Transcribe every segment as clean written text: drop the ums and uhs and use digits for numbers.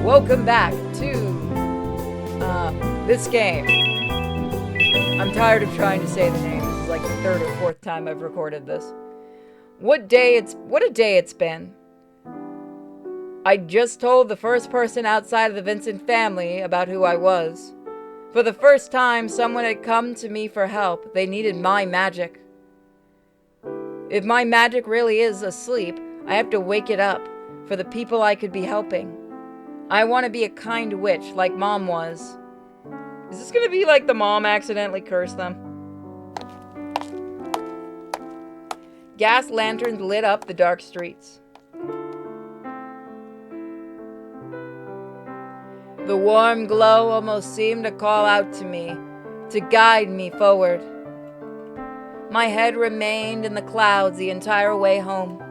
Welcome back to this game. I'm tired of trying to say the name. This is like the third or fourth time I've recorded this. What a day it's been. I just told the first person outside of the Vincent family about who I was. For the first time, someone had come to me for help. They needed my magic. If my magic really is asleep, I have to wake it up for the people I could be helping. I want to be a kind witch like Mom was. Is this going to be like the mom accidentally cursed them? Gas lanterns lit up the dark streets. The warm glow almost seemed to call out to me, to guide me forward. My head remained in the clouds the entire way home.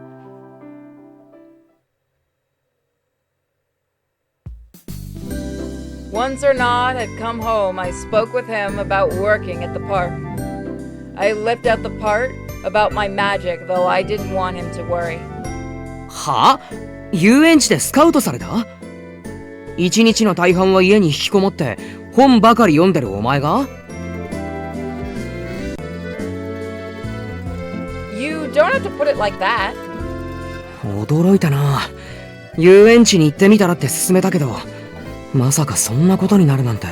Once Arnaud had come home, I spoke with him about working at the park. I left out the part about my magic, though I didn't want him to worry. は？遊園地でスカウトされた？一日の大半は家に引きこもって本ばかり読んでるお前が？ You don't have to put it like that. 驚いたな。遊園地に行ってみたらって勧めたけど、まさかそんなことになるなんて。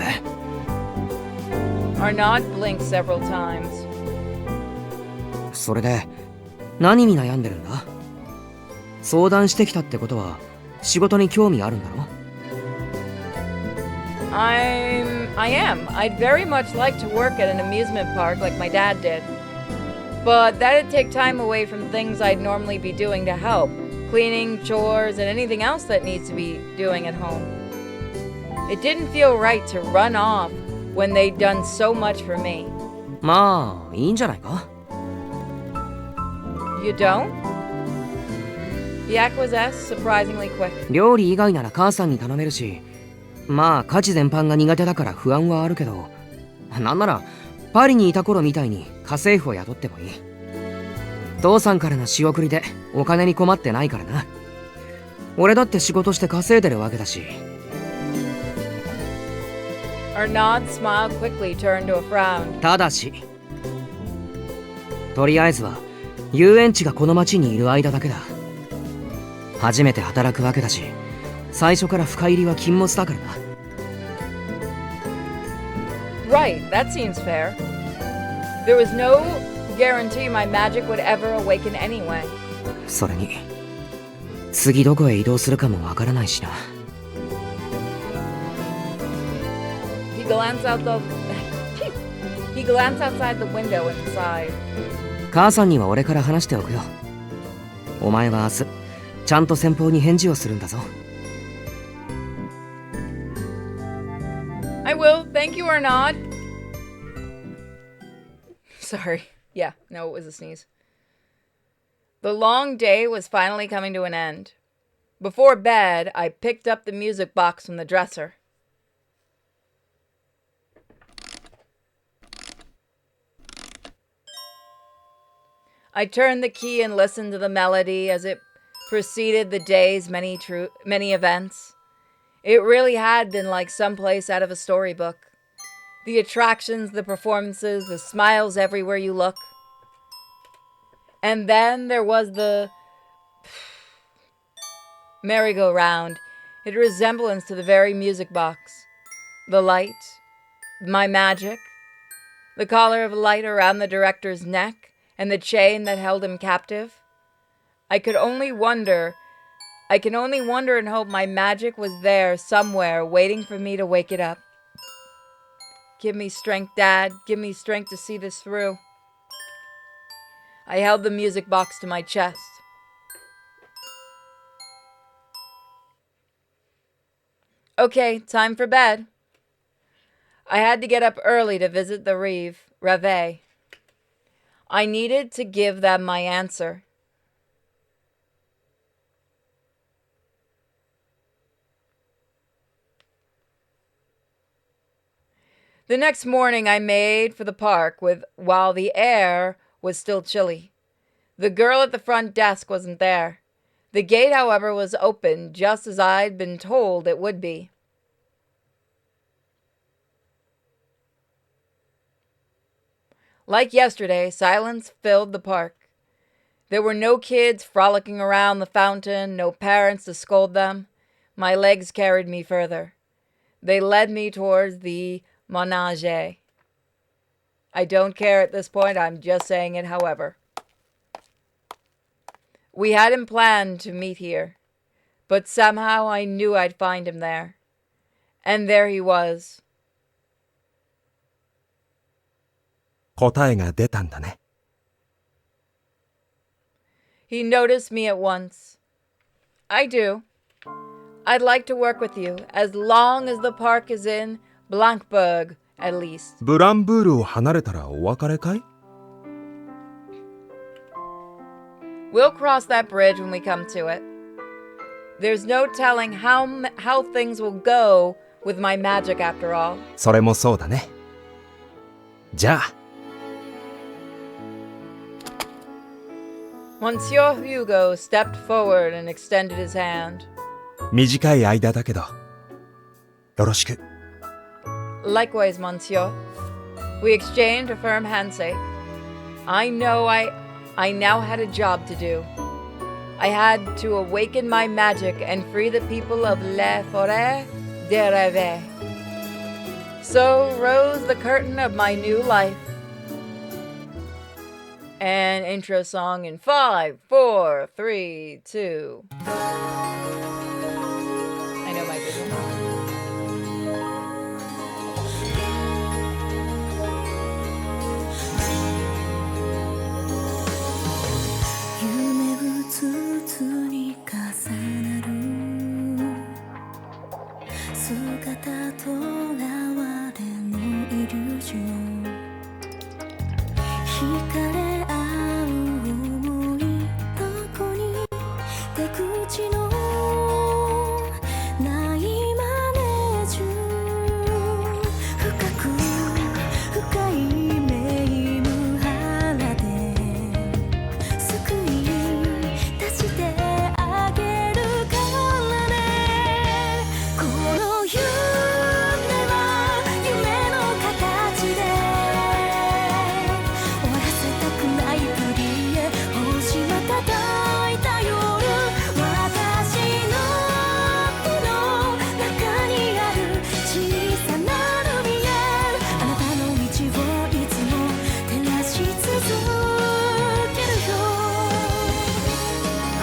Arnaud blinked several times. それで何に悩んでるんだ？相談してきたってことは仕事に興味あるんだろ？ I am. I'd very much like to work at an amusement park like my dad did. But that'd take time away from things I'd normally be doing to help. Cleaning, chores, and anything else that needs to be doing at home. It didn't feel right to run off when they'd done so much for me. まあいいんじゃないか？ You don't? He acquiesced surprisingly quick. 料理以外なら母さんに頼めるし、まあ家事全般が苦手だから不安はあるけど、なんならパリにいた頃みたいに家政婦を雇ってもいい。父さんからの仕送りでお金に困ってないからな。俺だって仕事して稼いでるわけだし。Arnaud's smile quickly turned to a frown. ただし、とりあえずは遊園地がこの町にいる間だけだ。初めて働くわけだし、最初から深入りは禁物だからな。Right, that seems fair. There was no guarantee my magic would ever awaken anyway. それに、次どこへ移動するかもわからないしな。He glanced outside the window and sighed. 母さんには俺から話しておくよ。お前は明日、ちゃんと先方に返事をするんだぞ。I will. Thank you, Arnaud. Sorry. Yeah, no, it was a sneeze. The long day was finally coming to an end. Before bed, I picked up the music box from the dresser. I turned the key and listened to the melody as it preceded the day's many events. It really had been like someplace out of a storybook. The attractions, the performances, the smiles everywhere you look. And then there was the merry-go-round. It had a resemblance to the very music box. The light, my magic, the collar of light around the director's neck, and the chain that held him captive. I can only wonder and hope my magic was there somewhere waiting for me to wake it up. Give me strength, Dad. Give me strength to see this through. I held the music box to my chest. Okay, time for bed. I had to get up early to visit the Reveille. I needed to give them my answer. The next morning I made for the park while the air was still chilly. The girl at the front desk wasn't there. The gate, however, was open just as I'd been told it would be. Like yesterday, silence filled the park. There were no kids frolicking around the fountain, no parents to scold them. My legs carried me further. They led me towards the Manège. I don't care at this point, I'm just saying it however. We hadn't planned to meet here, but somehow I knew I'd find him there. And there he was. 答えが出たんだね。He noticed me at once. I do. I'd like to work with you, as long as the park is in Blankberg, at least. ブランブールを離れたらお別れかい？ We'll cross that bridge when we come to it. There's no telling how things will go with my magic after all. それもそうだね。じゃあ。Monsieur Hugo stepped forward and extended his hand. 短い間だけど、よろしく。Likewise, Monsieur. We exchanged a firm handshake. I know I now had a job to do. I had to awaken my magic and free the people of La Forêt de Rêve. So rose the curtain of my new life. An intro song in 5, 4, 3, 2. I know my business.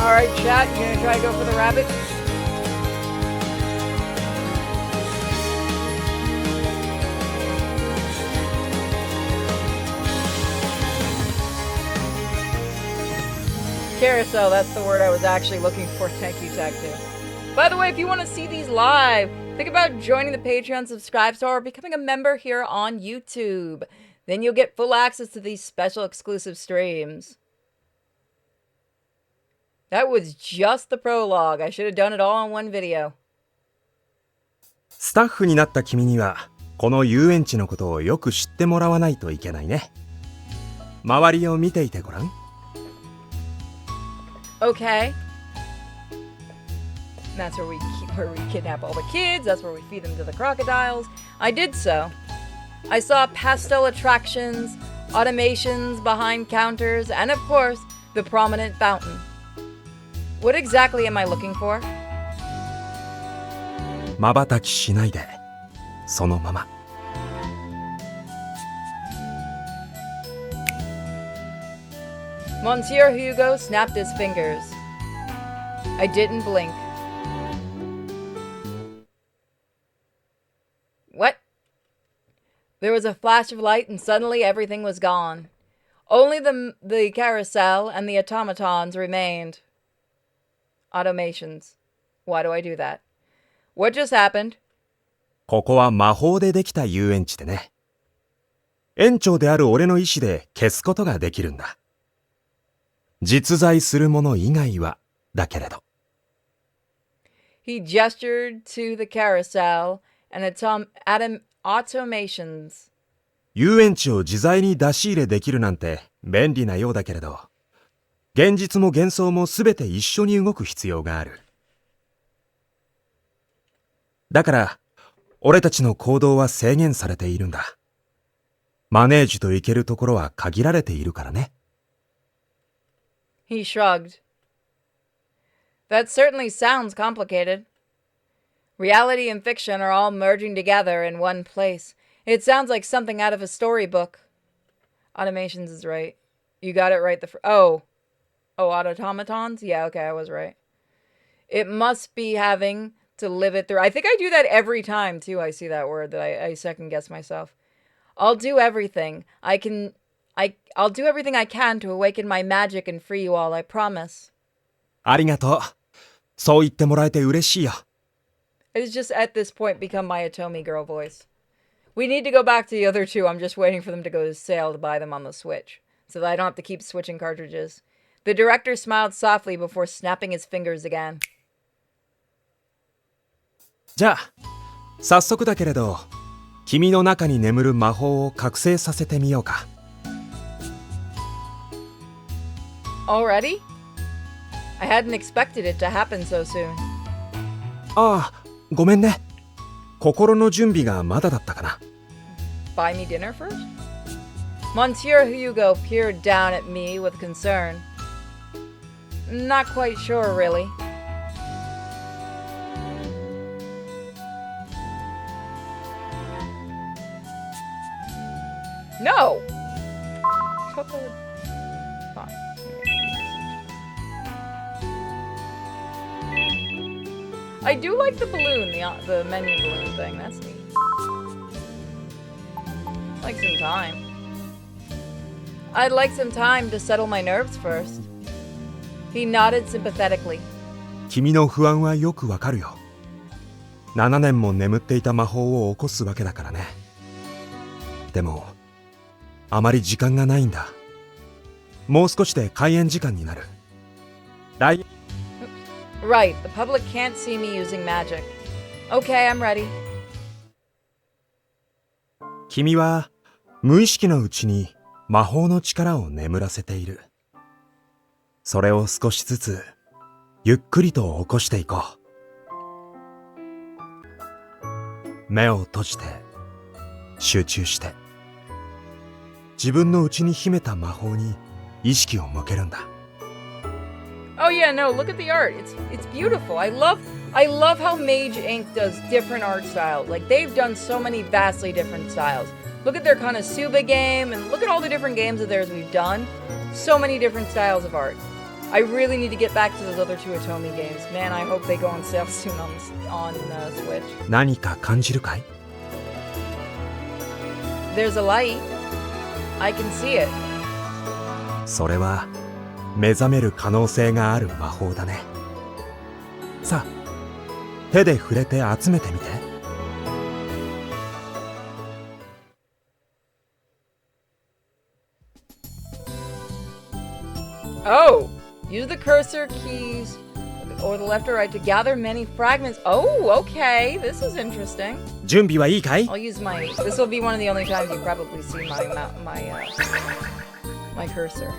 Alright, chat, you gonna try to go for the rabbit? Carousel, that's the word I was actually looking for. Thank you, Tag 2. By the way, if you want to see these live, think about joining the Patreon subscribe store or becoming a member here on YouTube. Then you'll get full access to these special exclusive streams. That was just the prologue. I should have done it all in one video. スタッフになった君には、この遊園地のことをよく知ってもらわないといけないね。周りを見ていてごらん。Okay. That's where we kidnap all the kids. That's where we feed them to the crocodiles. I did so. I saw pastel attractions, automations behind counters, and of course, the prominent fountain. What exactly am I looking for? 瞬きしないで、そのまま。Monsieur Hugo snapped his fingers. I didn't blink. What? There was a flash of light and suddenly everything was gone. Only the carousel and the automatons remained. Automations. Why do I do that? What just happened? ここは魔法でできた遊園地でね。園長である俺の意志で消すことができるんだ。実在するもの以外はだけれど。He gestured to the carousel and automations. 遊園地を自在に出し入れできるなんて便利なようだけれど、現実も幻想もすべて一緒に動く必要がある。だから、俺たちの行動は制限されているんだ。マネージと行けるところは限られているからね。He shrugged. That certainly sounds complicated. Reality and fiction are all merging together in one place. It sounds like something out of a storybook. Automations is right. You got it right Oh, automatons? Yeah, okay, I was right. It must be having to live it through. I think I do that every time, too, I see that word, that I second guess myself. I'll do everything. I'll do everything I can to awaken my magic and free you all, I promise. ありがとう。そう言ってもらえて嬉しいよ。It's just at this point become my Atomi girl voice. We need to go back to the other two. I'm just waiting for them to go to sale to buy them on the Switch, so that I don't have to keep switching cartridges. The director smiled softly before snapping his fingers again. じゃあ、早速だけれど、君の中に眠る魔法を覚醒させてみようか。Already? I hadn't expected it to happen so soon. ああ、ごめんね。心の準備がまだだったかな。Buy me dinner first? Monsieur Hugo peered down at me with concern. Not quite sure, really. No! Fine. I do like the balloon, the menu balloon thing. That's neat. Like some time. I'd like some time to settle my nerves first. He nodded sympathetically. 君の不安はよくわかるよ。7年も眠っていた魔法を起こすわけだからね。でも、あまり時間がないんだ。もう少しで開演時間になる。Right, the public can't see me using magic. Okay, I'm ready. 君は無意識のうちに魔法の力を眠らせている。それを少しずつゆっくりと起こしていこう。目を閉じて集中して自分の内に秘めた魔法に意識を向けるんだ。Oh yeah, no, look at the art. It's beautiful. I love how Mage Inc. does different art styles. Like, they've done so many vastly different styles. Look at their Konosuba game, and look at all the different games of theirs we've done. So many different styles of art. I really need to get back to those other two Atomi games. Man, I hope they go on sale soon on Switch. 何か感じるかい？ There's a light. I can see it. それは目覚める可能性がある魔法だね。さあ、手で触れて集めてみて。Oh! Use the cursor keys or the left or right to gather many fragments. Oh, okay. This is interesting. 準備はいいかい？ I'll use my... This will be one of the only times you probably see my cursor.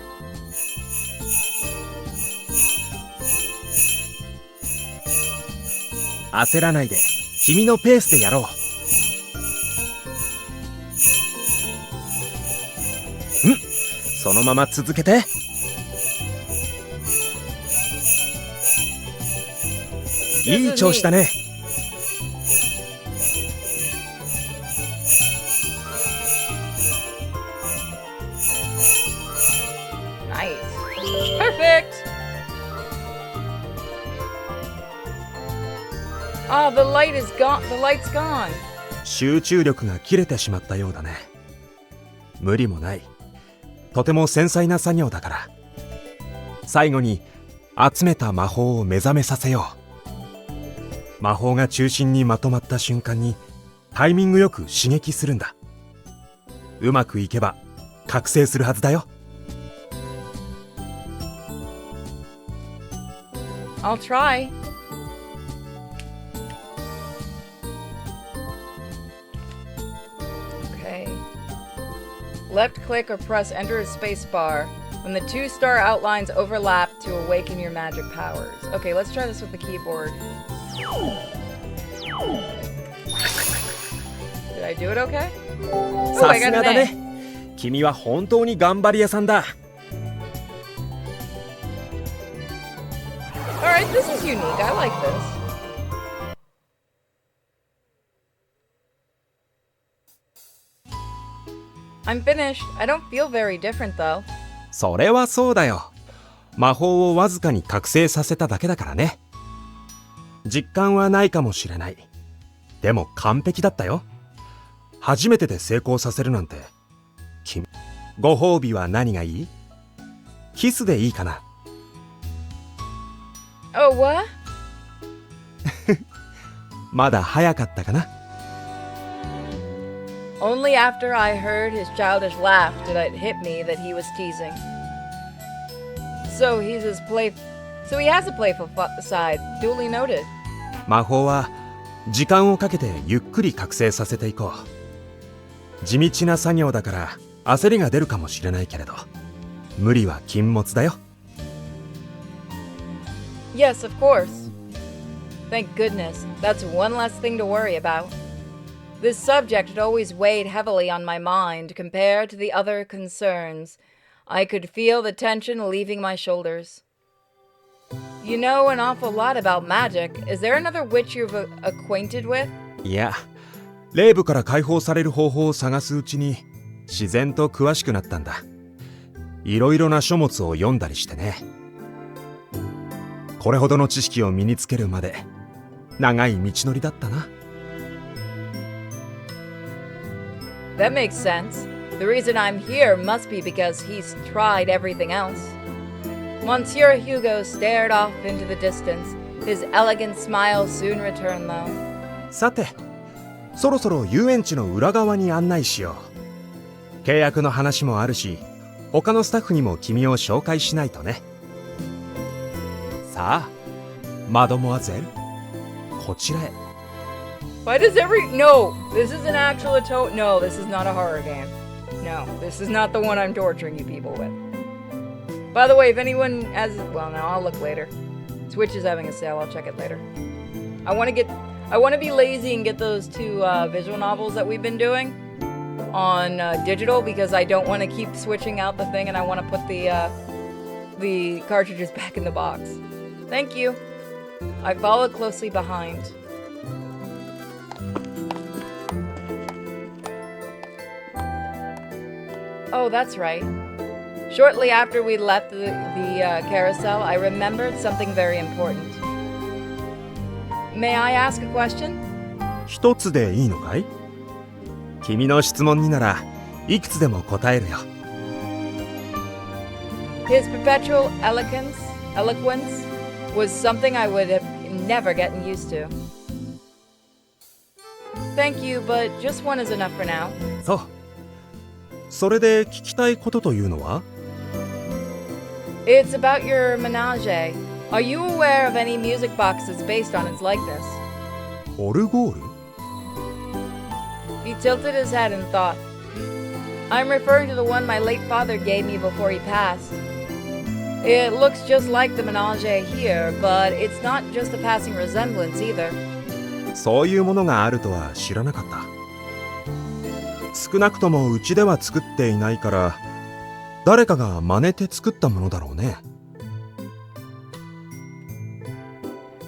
焦らないで、君のペースでやろう。そのまま続けて。いい調子だね。Nice. Perfect. Oh, the light is gone. The light's gone. 集中力が切れてしまったようだね。無理もない。とても繊細な作業だから。最後に集めた魔法を目覚めさせよう。魔法が中心にまとまった瞬間にタイミングよく刺激するんだ。うまくいけば覚醒するはずだよ。I'll try. Okay. Left click or press enter a space bar When the two star outlines overlap to awaken your magic powers. Okay, let's try this with the keyboard. Did I do it okay? Ooh, さ I す got が an だ A. ね。君は本当に頑張り屋さんだ。Alright, this is unique. I like this. I'm finished. I don't feel very different though. それはそうだよ。魔法をわずかに覚醒させただけだからね。実感はないかもしれない。でも完璧だったよ。初めてで成功させるなんて。君、ご褒美は何がいい？キスでいいかな。Oh, what? まだ早かったかな。Only after I heard his childish laugh did it hit me that he was teasing. So he has a playful side. Duly noted. 魔法は時間をかけてゆっくり覚醒させていこう。地道な作業だから焦りが出るかもしれないけれど、無理は禁物だよ。Yes, of course. Thank goodness. That's one less thing to worry about. This subject had always weighed heavily on my mind compared to the other concerns. I could feel the tension leaving my shoulders. You know an awful lot about magic. Is there another witch you've acquainted with? いや、霊部から解放される方法を探すうちに自然と詳しくなったんだ。いろいろな書物を読んだりしてね。これほどの知識を身につけるまで長い道のりだったな。That makes sense. The reason I'm here must be because he's tried everything else. Monsieur Hugo stared off into the distance. His elegant smile soon returned, though. さて、そろそろ遊園地の裏側に案内しよう。契約の話もあるし、他のスタッフにも君を紹介しないとね。さあ、マドモアゼル、こちらへ。Why does No! This is an actual No, this is not a horror game. No, this is not the one I'm torturing you people with. By the way, if anyone has... Well, no, I'll look later. Switch is having a sale, I'll check it later. I want to be lazy and get those two visual novels that we've been doing on digital because I don't want to keep switching out the thing and I want to put the cartridges back in the box. Thank you. I followed closely behind. Oh, that's right. Shortly after we left the carousel, I remembered something very important. May I ask a question? 一つでいいのかい？君の質問にならいくつでも答えるよ。His perpetual eloquence was something I would have never gotten used to. Thank you, but just one is enough for now. そう。それで聞きたいことというのは？ It's about your menage. Are you aware of any music boxes based on its likeness? オルゴール？ He tilted his head in thought. I'm referring to the one my late father gave me before he passed. It looks just like the menage here, but it's not just a passing resemblance either. そういうものがあるとは知らなかった。少なくともうちでは作っていないから、誰かが真似て作ったものだろうね。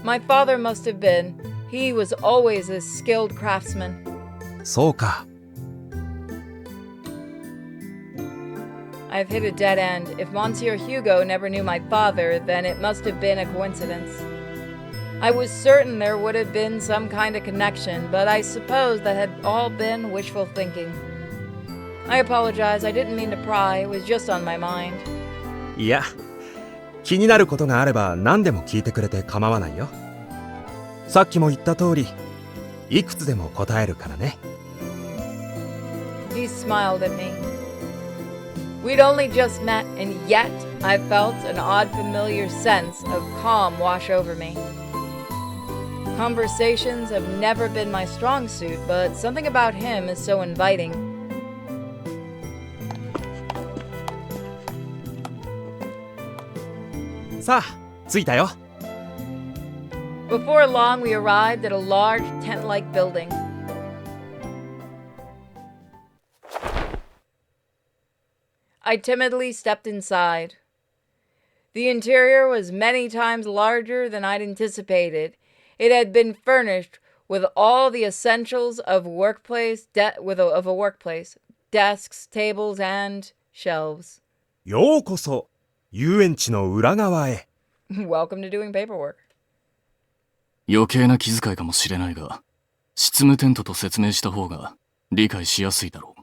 My father must have been. He was always a skilled craftsman. そうか。I've hit a dead end. If Monsieur Hugo never knew my father, then it must have been a coincidence. I was certain there would have been some kind of connection, but I suppose that had all been wishful thinking. I apologize, I didn't mean to pry, it was just on my mind. いや、気になることがあれば何でも聞いてくれて構わないよ。さっきも言った通り、いくつでも答えるからね。He smiled at me. We'd only just met, and yet I felt an odd familiar sense of calm wash over me. Conversations have never been my strong suit, but something about him is so inviting. さあ、着いたよ。Before long, we arrived at a large tent-like building. I timidly stepped inside. The interior was many times larger than I'd anticipated. It had been furnished with all the essentials of workplace, of a workplace: desks, tables, and shelves. ようこそ遊園地の裏側へ。Welcome to doing paperwork. 余計な気遣いかもしれないが、執務テントと説明した方が理解しやすいだろう。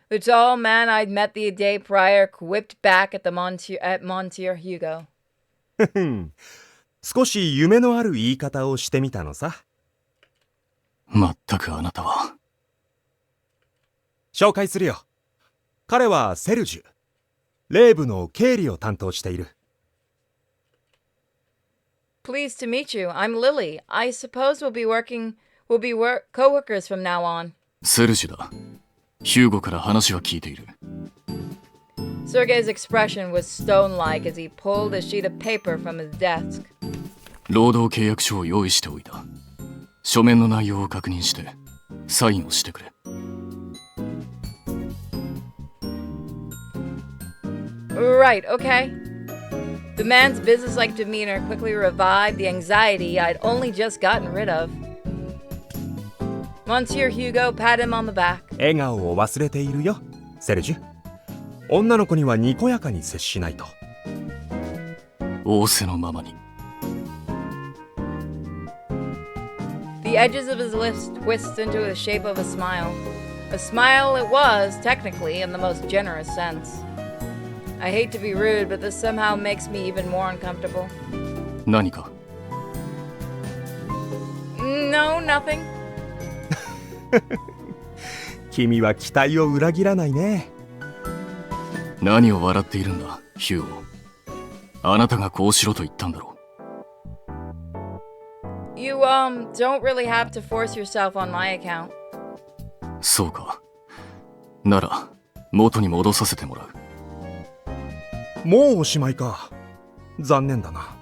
The tall man I'd met the day prior quipped back at Monsieur Hugo. 少し夢のある言い方をしてみたのさ。まったくあなたは。紹介するよ。彼はセルジュ。レイブの経理を担当している。Pleased to meet you. I'm Lily. I suppose we'll be co-workers from now on. セルジュだ。ヒューゴから話は聞いている。Sergei's expression was stone-like as he pulled a sheet of paper from his desk. 労働契約書を用意しておいた。書面の内容を確認して、サインをしてくれ。Right, okay. The man's businesslike demeanor quickly revived the anxiety I'd only just gotten rid of. Monsieur Hugo patted him on the back. 笑顔を忘れているよ、セルジュ。女の子にはにこやかに接しないと。仰せのままに。The edges of his lips twisted into the shape of a smile. A smile it was, technically, in the most generous sense. I hate to be rude, but this somehow makes me even more uncomfortable. 何か No, nothing. 君は期待を裏切らないね。何を笑っているんだ、ヒューゴ。あなたがこうしろと言ったんだろう。You, don't really have to force yourself on my account. そうか。なら、元に戻させてもらう。もうおしまいか。残念だな。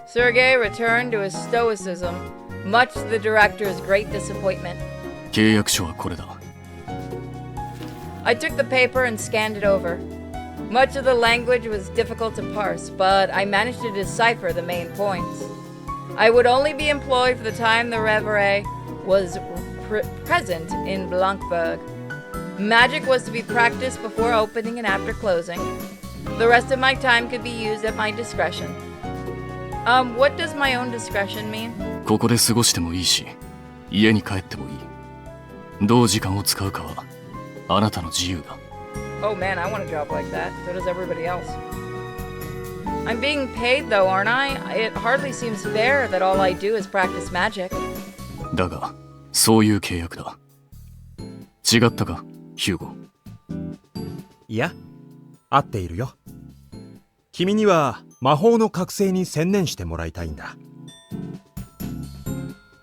Sergei returned to his stoicism, much to the director's great disappointment. 契約書はこれだ。I took the paper and scanned it over. Much of the language was difficult to parse, but I managed to decipher the main points. I would only be employed for the time the Reverie was present in Blancburg. Magic was to be practiced before opening and after closing. The rest of my time could be used at my discretion. What does my own discretion mean? ここで過ごしてもいいし、家に帰ってもいい。どう時間を使うかは、あなたの自由だ。Oh man, I want a job like that. So does everybody else. I'm being paid though, aren't I? It hardly seems fair that all I do is practice magic. だが、そういう契約だ。違ったか、ヒューゴ。いや、合っているよ。君には魔法の覚醒に専念してもらいたいんだ。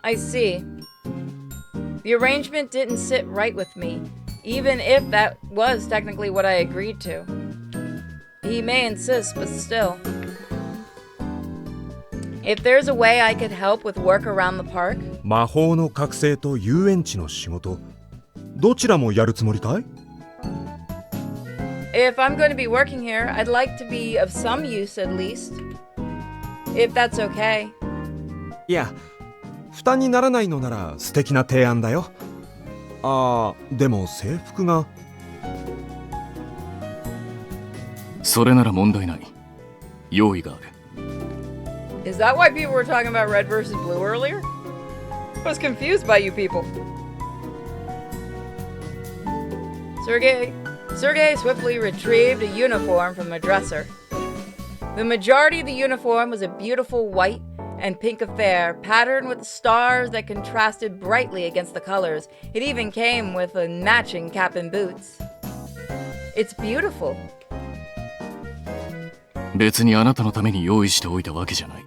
I see. The arrangement didn't sit right with me, even if that was technically what I agreed to. He may insist, but still. If there's a way I could help with work around the park. 魔法の覚醒と遊園地の仕事、どちらもやるつもりかい？ If I'm going to be working here, I'd like to be of some use at least. If that's okay. いや、負担にならないのなら素敵な提案だよ。でも制服が。それなら問題ない。用意がある。Is that why people were talking about red versus blue earlier? I was confused by you people. Sergei swiftly retrieved a uniform from a dresser. The majority of the uniform was a beautiful white and pink affair, patterned with stars that contrasted brightly against the colors. It even came with a matching cap and boots. It's beautiful. 別にあなたのために用意しておいたわけじゃない。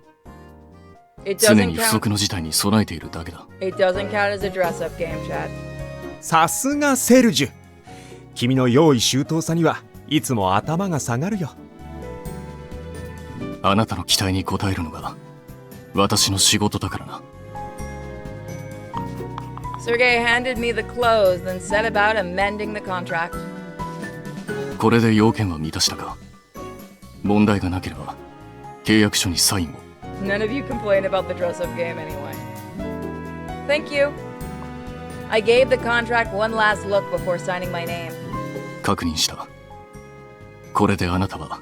常に不測の事態に備えているだけだ。It doesn't count as a dress-up game, Chad. さすがセルジュ。君の用意周到さにはいつも頭が下がるよ。あなたの期待に応えるのが私の仕事だからな。Sergey handed me the clothes, then set about amending the contract. これで要件は満たしたか。問題がなければ契約書にサインを。None of you complain about the dress-up game anyway. Thank you. I gave the contract one last look before signing my name. 確認した。これであなたは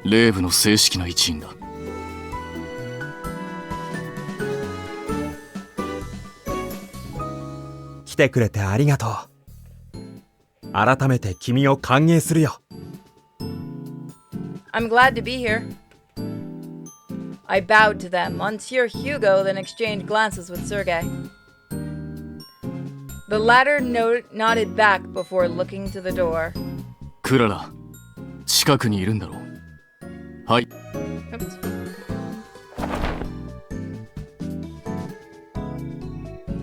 レイブの正式な一員だ。来てくれてありがとう。改めて君を歓迎するよ。I'm glad to be here. I bowed to them, Monsieur Hugo then exchanged glances with Sergey. The latter nodded back before looking to the door. クララ、近くにいるんだろう。はい。Oops.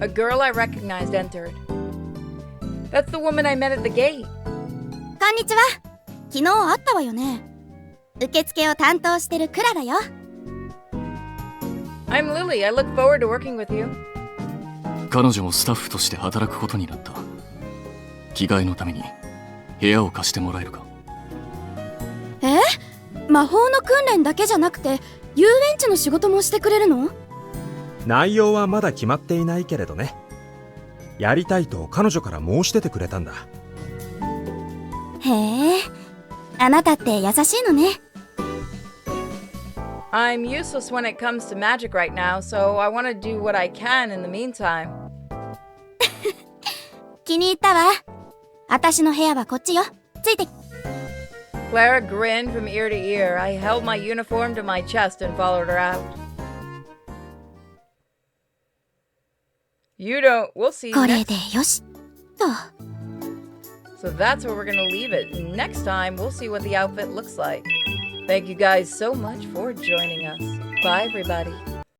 A girl I recognized entered. That's the woman I met at the gate. こんにちは。昨日会ったわよね。受付を担当してるクララよ。I'm Lily. I look forward to working with you. 彼女もスタッフとして働くことになった。着替えのために部屋を貸してもらえるか。魔法の訓練だけじゃなくて遊園地の仕事もしてくれるの？内容はまだ決まっていないけれどね。やりたいと彼女から申し出てくれたんだ。へえ、あなたって優しいのね。I'm useless when it comes to magic right now, so I want to do what I can in the meantime. 気に入ったわ。私の部屋はこっちよ。ついて。Clara grinned from ear to ear. I held my uniform to my chest and followed her out. You don't. We'll see. これ Next. でよしと。So that's where we're going to leave it. Next time, we'll see what the outfit looks like. Thank you guys so much for joining us. Bye, everybody.